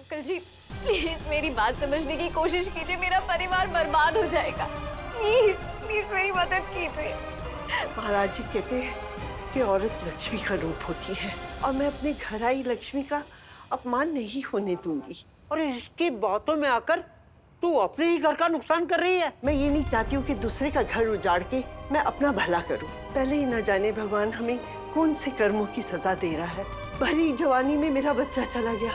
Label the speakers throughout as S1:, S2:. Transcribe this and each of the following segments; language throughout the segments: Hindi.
S1: अंकल जी प्लीज मेरी बात समझने की कोशिश कीजिए, मेरा परिवार बर्बाद हो जाएगा। प्लीज प्लीज मेरी मदद कीजिए।
S2: महाराज जी कहते हैं कि औरत लक्ष्मी का रूप होती है और मैं अपने घर आई लक्ष्मी का अपमान नहीं होने दूंगी।
S3: और इसकी बातों में आकर तू अपने ही घर का नुकसान कर रही है।
S2: मैं ये नहीं चाहती हूँ कि दूसरे का घर उजाड़ के मैं अपना भला करूँ। पहले ही न जाने भगवान हमें कौन से कर्मों की सजा दे रहा है। भरी जवानी में मेरा बच्चा चला गया।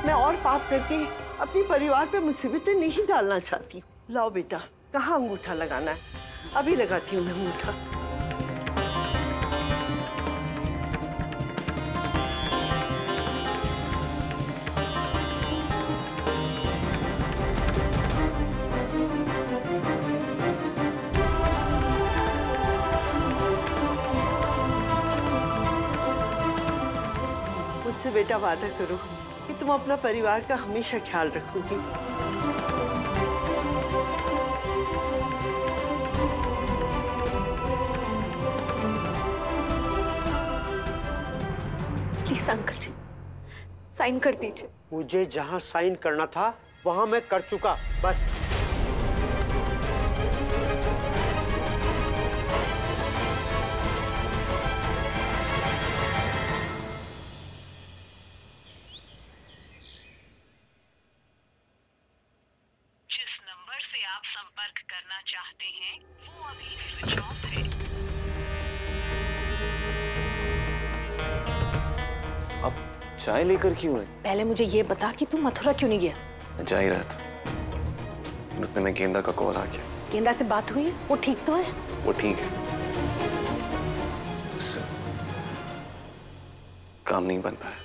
S2: मैं और पाप करके अपने परिवार पे मुसीबतें नहीं डालना चाहती। लाओ बेटा, कहाँ अंगूठा लगाना है? अभी लगाती हूँ मैं अंगूठा। मुझसे बेटा वादा करो कि तुम अपना परिवार का हमेशा ख्याल रखोगी।
S1: प्लीज अंकल जी साइन कर दीजिए।
S3: मुझे जहाँ साइन करना था वहाँ मैं कर चुका, बस।
S4: आप संपर्क करना चाहते हैं वो अभी स्विच ऑफ है।
S5: अब चाय लेकर क्यों है?
S6: पहले मुझे ये बता कि तू मथुरा क्यों नहीं गया?
S5: मैं जा ही रहा था, उतने में गेंदा का कॉल आ गया।
S6: गेंदा से बात हुई? वो ठीक तो है?
S5: वो ठीक है, बस काम नहीं बन पाया।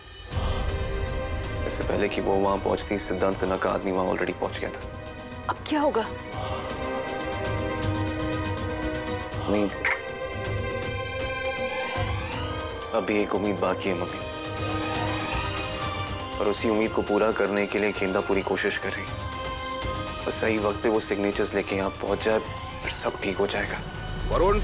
S5: इससे पहले कि वो वहां पहुंचती, सिद्धांत सिन्हा का आदमी वहां ऑलरेडी पहुंच गया था।
S6: अब क्या होगा?
S5: उम्मीद, अभी एक उम्मीद बाकी है मम्मी, और उसी उम्मीद को पूरा करने के लिए गेंदा पूरी कोशिश कर रही है। बस सही वक्त पे वो सिग्नेचर्स लेके यहाँ पहुंच जाए, फिर सब ठीक हो जाएगा।
S7: वरुण,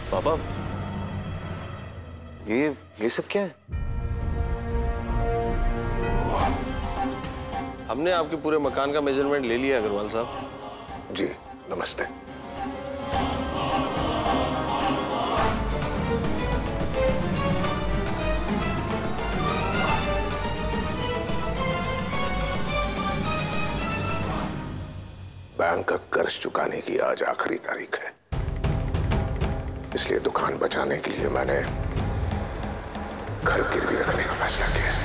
S5: पापा, ये सब क्या है?
S7: हमने आपके पूरे मकान का मेजरमेंट ले लिया अग्रवाल साहब।
S8: जी नमस्ते। बैंक का कर्ज चुकाने की आज आखिरी तारीख है, इसलिए दुकान बचाने के लिए मैंने घर गिरवी रखने का फैसला किया है।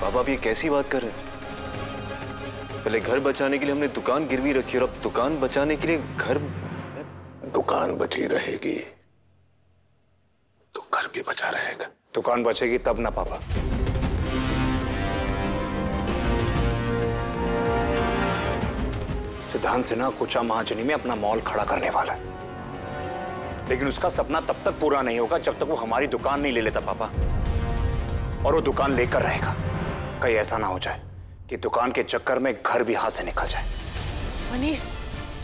S5: पापा आप ये कैसी बात कर रहे हैं? पहले घर बचाने के लिए हमने दुकान गिरवी रखी और अब दुकान बचाने के लिए घर।
S8: दुकान बची रहेगी तो घर भी बचा रहेगा।
S9: दुकान बचेगी तब ना पापा। सिद्धांत सिन्हा कुचा महाजनी में अपना मॉल खड़ा करने वाला है, लेकिन उसका सपना तब तक पूरा नहीं होगा जब तक वो हमारी दुकान नहीं ले लेता पापा। और वो दुकान लेकर रहेगा। कहीं ऐसा ना हो जाए कि दुकान के चक्कर में घर भी हाथ से निकल जाए।
S6: मनीष,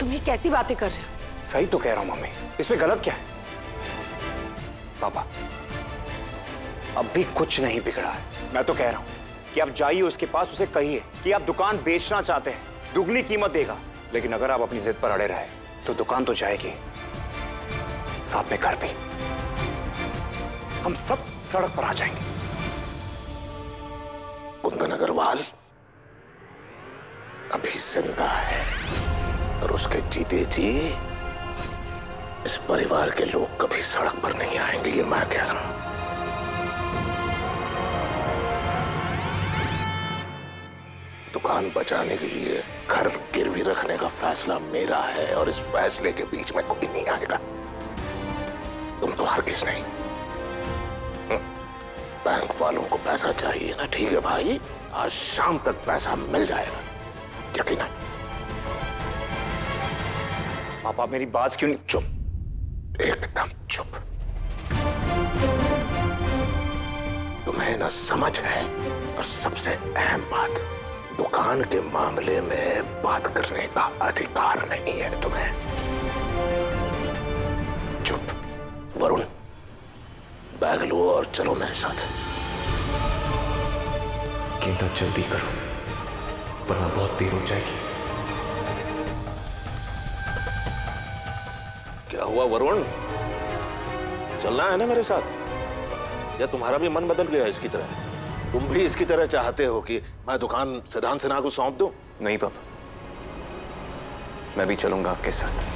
S6: तुम ये कैसी बातें कर रहे हो?
S9: सही तो कह रहा हूं मम्मी, इसमें गलत क्या है? पापा अब भी कुछ नहीं बिगड़ा है। मैं तो कह रहा हूं कि आप जाइए उसके पास, उसे कहिए कि आप दुकान बेचना चाहते हैं, दुगनी कीमत देगा। लेकिन अगर आप अपनी जिद पर अड़े रहे तो दुकान तो जाएगी, साथ में घर भी। हम सब सड़क पर आ जाएंगे।
S8: कुंदन अग्रवाल अभी जिंदा है और उसके जीते जी इस परिवार के लोग कभी सड़क पर नहीं आएंगे, ये मैं कह रहा हूं। दुकान बचाने के लिए घर गिरवी रखने का फैसला मेरा है और इस फैसले के बीच में कोई नहीं आएगा। तुम तो हरगिज नहीं। बैंक वालों को पैसा चाहिए ना, ठीक है भाई, आज शाम तक पैसा मिल जाएगा, यकीनन।
S9: पापा मेरी बात क्यों नहीं?
S8: चुप, एकदम चुप। तुम्हें ना समझ है, और सबसे अहम बात, दुकान के मामले में बात करने का अधिकार नहीं है तुम्हें। चुप। वरुण, बैग लो और चलो मेरे साथ।
S5: केंद्र जल्दी करो, वरना बहुत देर हो जाएगी।
S8: क्या हुआ वरुण, चलना है ना मेरे साथ? या तुम्हारा भी मन बदल गया इसकी तरह? तुम भी इसकी तरह चाहते हो कि मैं दुकान सिद्धांत सिन्हा को सौंप दूं?
S5: नहीं पापा, मैं भी चलूंगा आपके साथ।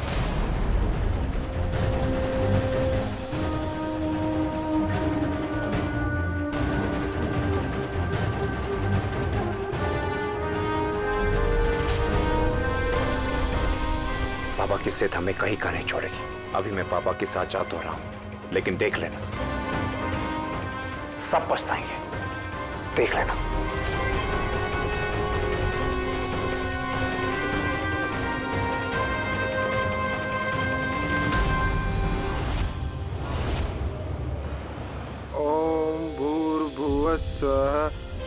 S9: पापा की जिद हमें कहीं का नहीं छोड़ेगी। अभी मैं पापा के साथ जा तो रहा हूं, लेकिन देख लेना, सब पछताएंगे, देख लेना।
S10: ओम भूर्भुवस्सुवः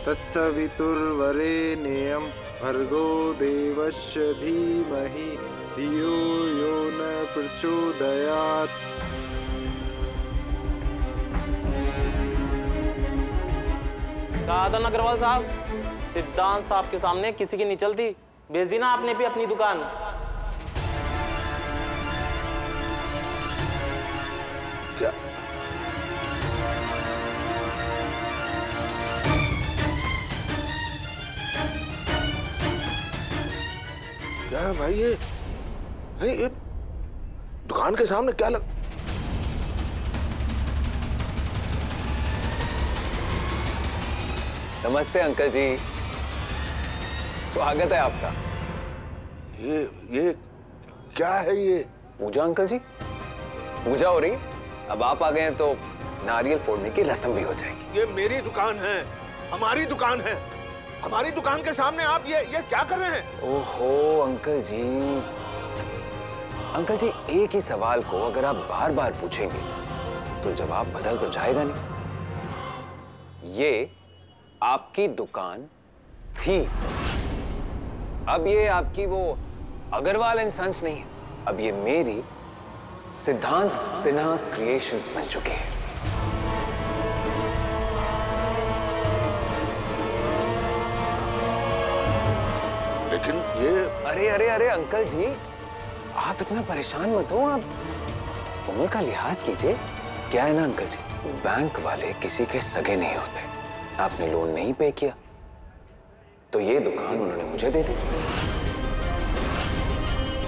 S10: तत्सवितुर्वरेण्यं भर्गो देवस्य धीमहि धियो यो न प्रचोदयात्।
S11: कहा था ना अग्रवाल साहब, सिद्धांत साहब के सामने किसी की नहीं चलती। बेच दी ना आपने भी अपनी दुकान।
S8: क्या? क्या है भाई ये दुकान के सामने क्या लग?
S5: नमस्ते अंकल जी, स्वागत है आपका।
S8: ये क्या है ये?
S5: पूजा अंकल जी, पूजा हो रही। अब आप आ गए हैं तो नारियल फोड़ने की रस्म भी हो जाएगी।
S8: ये मेरी दुकान है, हमारी दुकान है, हमारी दुकान के सामने आप ये क्या कर रहे हैं?
S5: ओहो अंकल जी, अंकल जी एक ही सवाल को अगर आप बार बार पूछेंगे तो जवाब बदल तो जाएगा नहीं। ये आपकी दुकान थी, अब ये आपकी वो अग्रवाल एंड सन्स नहीं है, अब ये मेरी सिद्धांत सिन्हा क्रिएशंस बन चुकी है।
S8: लेकिन ये
S5: अरे अरे अरे अंकल जी, आप इतना परेशान मत हो, आप उम्र का लिहाज कीजिए। क्या है ना अंकल जी, बैंक वाले किसी के सगे नहीं होते। आपने लोन नहीं पे किया तो ये दुकान उन्होंने मुझे दे दी।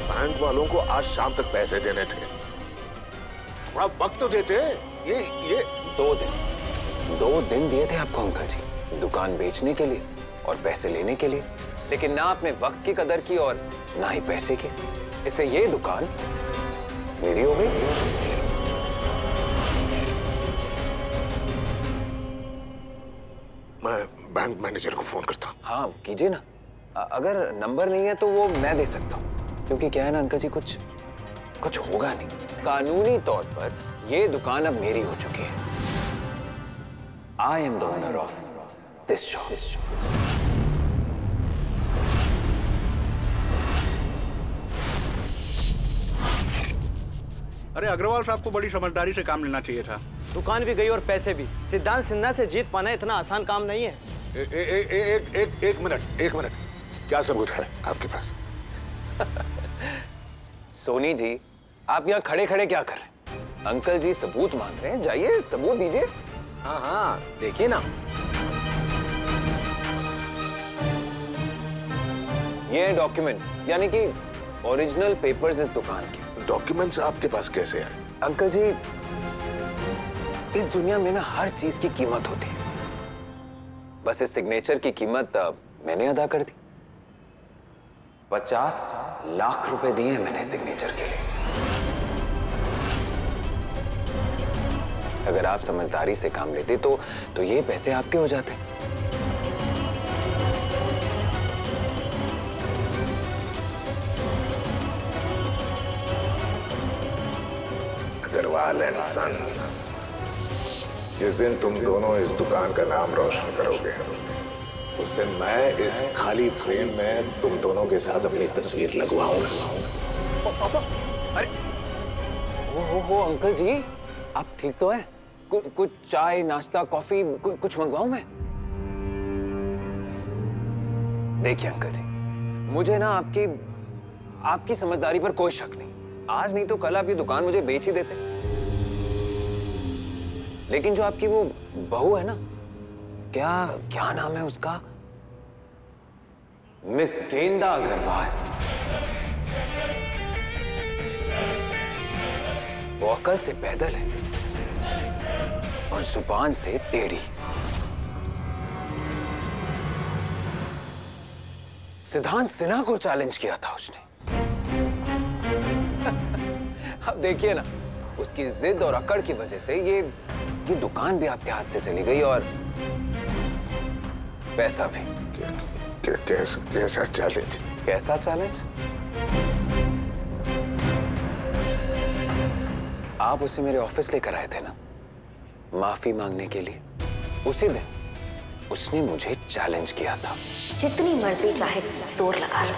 S8: बैंक वालों को आज शाम तक पैसे देने थे, थोड़ा वक्त तो देते। ये
S5: 2 दिन दिए थे आपको अंकल जी, दुकान बेचने के लिए और पैसे लेने के लिए, लेकिन ना आपने वक्त की कदर की और ना ही पैसे की, इसलिए ये दुकान मेरी हो गई।
S8: मैं बैंक मैनेजर को फोन करता हूँ।
S5: हाँ कीजिए ना, अगर नंबर नहीं है तो वो मैं दे सकता हूँ, क्योंकि क्या है ना अंकल जी, कुछ होगा नहीं। कानूनी तौर पर ये दुकान अब मेरी हो चुकी है। I am the owner of this shop.
S12: अरे अग्रवाल साहब को बड़ी समझदारी से काम लेना चाहिए था।
S11: दुकान भी गई और पैसे भी। सिद्धांत सिन्हा से जीत पाना इतना आसान काम नहीं है।
S8: एक मिनट, क्या सबूत है आपके पास?
S5: सोनी जी, आप यहाँ खड़े खड़े क्या कर रहे हैं? अंकल जी सबूत मांग रहे हैं, जाइए सबूत दीजिए।
S11: हाँ देखिए ना,
S5: ये डॉक्यूमेंट्स, यानी कि ओरिजिनल पेपर्स इस दुकान के।
S8: डॉक्यूमेंट्स आपके पास कैसे आए?
S5: अंकल जी, इस दुनिया में ना हर चीज की कीमत होती है, बस इस सिग्नेचर की कीमत मैंने अदा कर दी। 50 लाख रुपए दिए मैंने सिग्नेचर के लिए। अगर आप समझदारी से काम लेते तो ये पैसे आपके हो जाते।
S8: अग्रवाल एंड सन्स, जिस दिन तुम दोनों इस दुकान का नाम रोशन करोगे, उस दिन मैं इस खाली फ्रेम में तुम दोनों के साथ अपनी तस्वीर लगवाऊंगा।
S5: पापा, अरे हो अंकल जी, आप ठीक तो हैं? कुछ चाय, नाश्ता, कॉफी कुछ मंगवाऊं मैं? देखिए अंकल जी, मुझे ना आपकी समझदारी पर कोई शक नहीं। आज नहीं तो कल आप ये दुकान मुझे बेच ही देते। लेकिन जो आपकी वो बहू है ना, क्या नाम है उसका? मिस गेंदा अग्रवाल। वो अकल से पैदल है और जुबान से टेढ़ी। सिद्धांत सिन्हा को चैलेंज किया था उसने। अब देखिए ना, उसकी जिद और अकड़ की वजह से ये दुकान भी आपके हाथ से चली गई और पैसा भी।
S8: कैसा चैलेंज?
S5: कैसा चैलेंज? आप उसे मेरे ऑफिस लेकर आए थे ना, माफी मांगने के लिए। उसी दिन उसने मुझे चैलेंज किया था।
S13: जितनी मर्जी चाहे जोर लगा लो,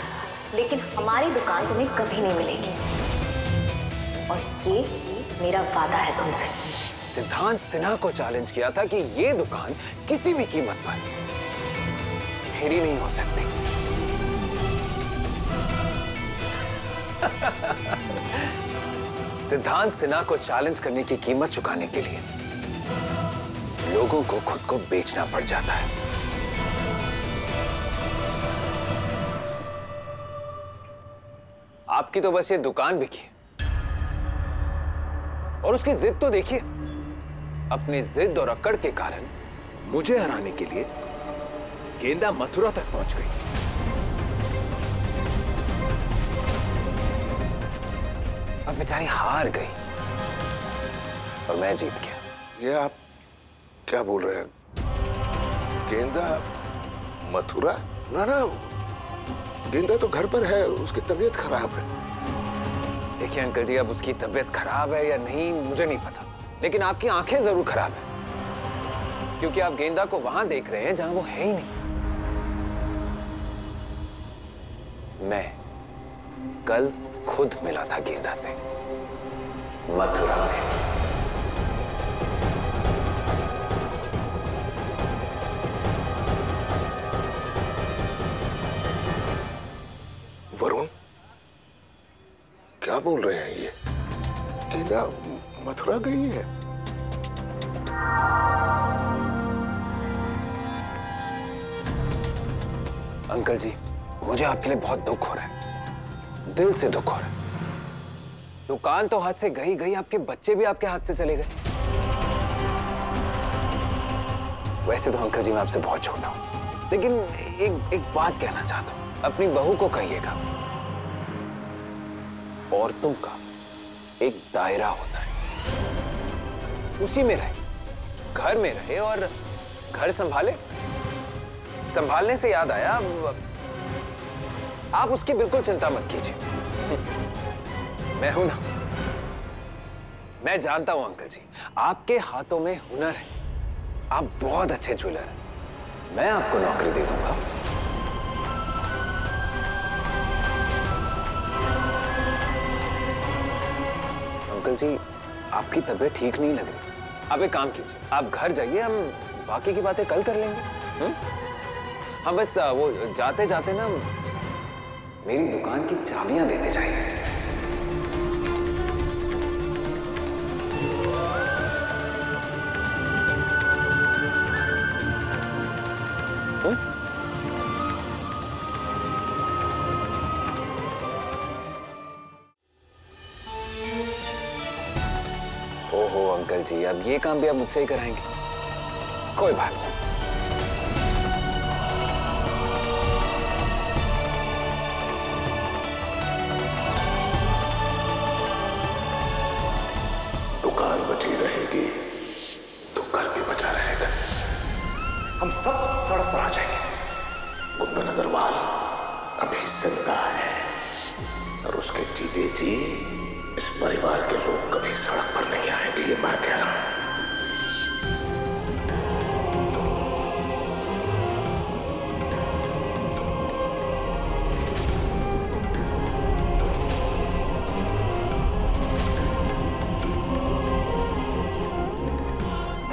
S13: लेकिन हमारी दुकान तुम्हें कभी नहीं मिलेगी, और ये मेरा वादा है तुमसे।
S5: सिद्धांत सिन्हा को चैलेंज किया था कि ये दुकान किसी भी कीमत पर मेरी नहीं हो सकती। सिद्धांत सिन्हा को चैलेंज करने की कीमत चुकाने के लिए लोगों को खुद को बेचना पड़ जाता है। आपकी तो बस ये दुकान बिकी और उसकी जिद तो देखिए। अपनी जिद और अकड़ के कारण मुझे हराने के लिए गेंदा मथुरा तक पहुंच गई। अब बेचारी हार गई और मैं जीत गया।
S8: ये आप क्या बोल रहे हैं? गेंदा मथुरा? ना, गेंदा तो घर पर है, उसकी तबीयत खराब है।
S5: देखिए अंकल जी, अब उसकी तबीयत खराब है या नहीं मुझे नहीं पता, लेकिन आपकी आंखें जरूर खराब है, क्योंकि आप गेंदा को वहां देख रहे हैं जहां वो है ही नहीं। मैं कल खुद मिला था गेंदा से मथुरा में।
S8: वरुण, क्या बोल रहे हैं ये? गेंदा मथुरा गई है?
S5: अंकल जी, मुझे आपके लिए बहुत दुख हो रहा है, दिल से दुख हो रहा है। दुकान तो हाथ से गई, आपके बच्चे भी आपके हाथ से चले गए। वैसे तो अंकल जी मैं आपसे बहुत छोटा हूं, लेकिन एक बात कहना चाहता हूं। अपनी बहू को कहिएगा, औरतों का एक दायरा होता है, उसी में रहे, घर में रहे और घर संभाले। संभालने से याद आया, आप उसकी बिल्कुल चिंता मत कीजिए। मैं हूं ना, मैं जानता हूं अंकल जी, आपके हाथों में हुनर है, आप बहुत अच्छे ज्वेलर हैं। मैं आपको नौकरी दे दूंगा। अंकल जी, आपकी तबीयत ठीक नहीं लग रही, आप एक काम कीजिए, आप घर जाइए, हम बाकी की बातें कल कर लेंगे। हम बस वो जाते जाते ना मेरी दुकान की चाबियां देते जाइए। ओहो अंकल जी, अब ये काम भी आप मुझसे ही कराएंगे? कोई बात नहीं।
S8: दुकान बची रहेगी, कुंदन अग्रवाल अभी जिंदा है और उसके जीते जी इस परिवार के लोग कभी सड़क पर नहीं आएंगे, ये मैं कह रहा हूं।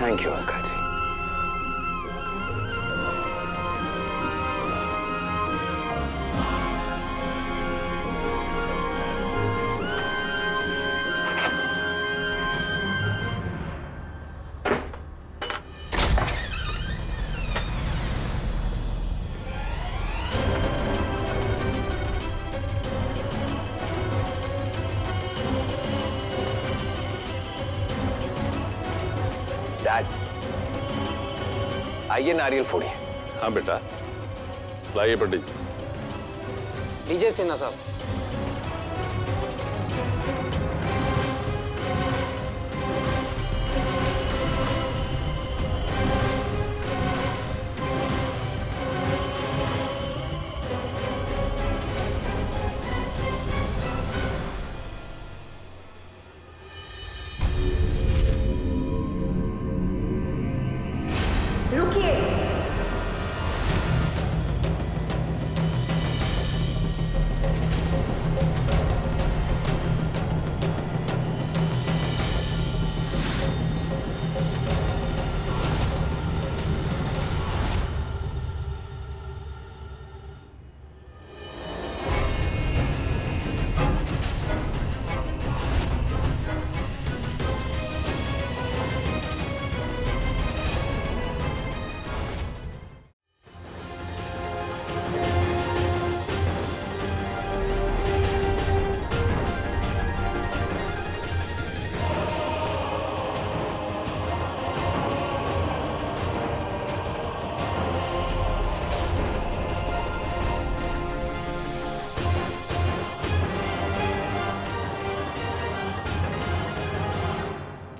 S5: Thank you uncle ji. Dad, आइए नारियल फोड़िए।
S7: हाँ बेटा, लाइए पंडित जी।
S11: लीजिए सिन्हा साहब।
S13: रुकिए।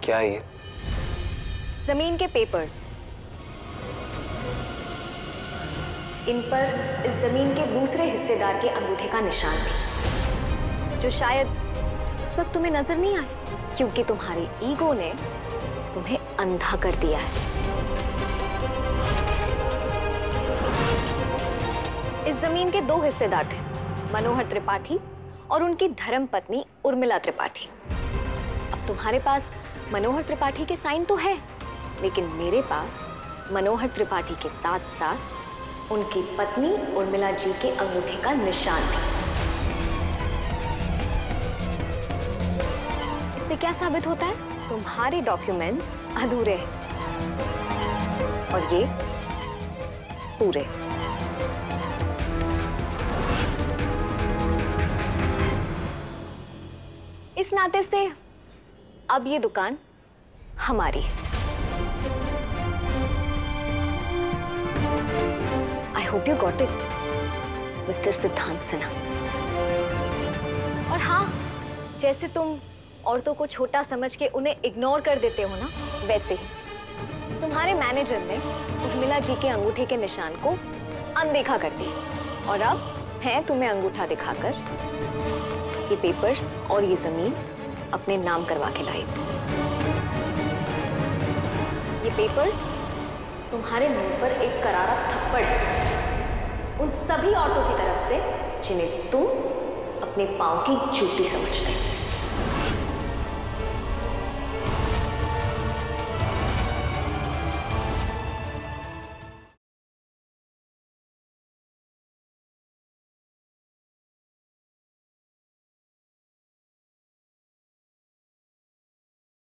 S5: क्या है ये?
S13: जमीन के पेपर्स। इन पर इस जमीन के दूसरे हिस्सेदार के अंगूठे का निशान भी, जो शायद उस वक्त तुम्हें नजर नहीं आए क्योंकि तुम्हारी ईगो ने तुम्हें अंधा कर दिया है। इस जमीन के दो हिस्सेदार थे, मनोहर त्रिपाठी और उनकी धर्मपत्नी उर्मिला त्रिपाठी। अब तुम्हारे पास मनोहर त्रिपाठी के साइन तो है, लेकिन मेरे पास मनोहर त्रिपाठी के साथ साथ उनकी पत्नी उर्मिला जी के अंगूठे का निशान भी। इससे क्या साबित होता है? तुम्हारे डॉक्यूमेंट्स अधूरे हैं और ये पूरे। इस नाते से अब ये दुकान हमारी है। I hope you got it, mister सिद्धांत सिन्हा। और हाँ, जैसे तुम औरतों को छोटा समझ के उन्हें इग्नोर कर देते हो ना, वैसे ही तुम्हारे मैनेजर ने उर्मिला जी के अंगूठे के निशान को अनदेखा कर दिया और अब मैं तुम्हें अंगूठा दिखाकर ये पेपर्स और ये जमीन अपने नाम करवा के लाई। ये पेपर्स तुम्हारे मुंह पर एक करारा थप्पड़ है उन सभी औरतों की तरफ से जिन्हें तुम अपने पांव की जूती समझते हो।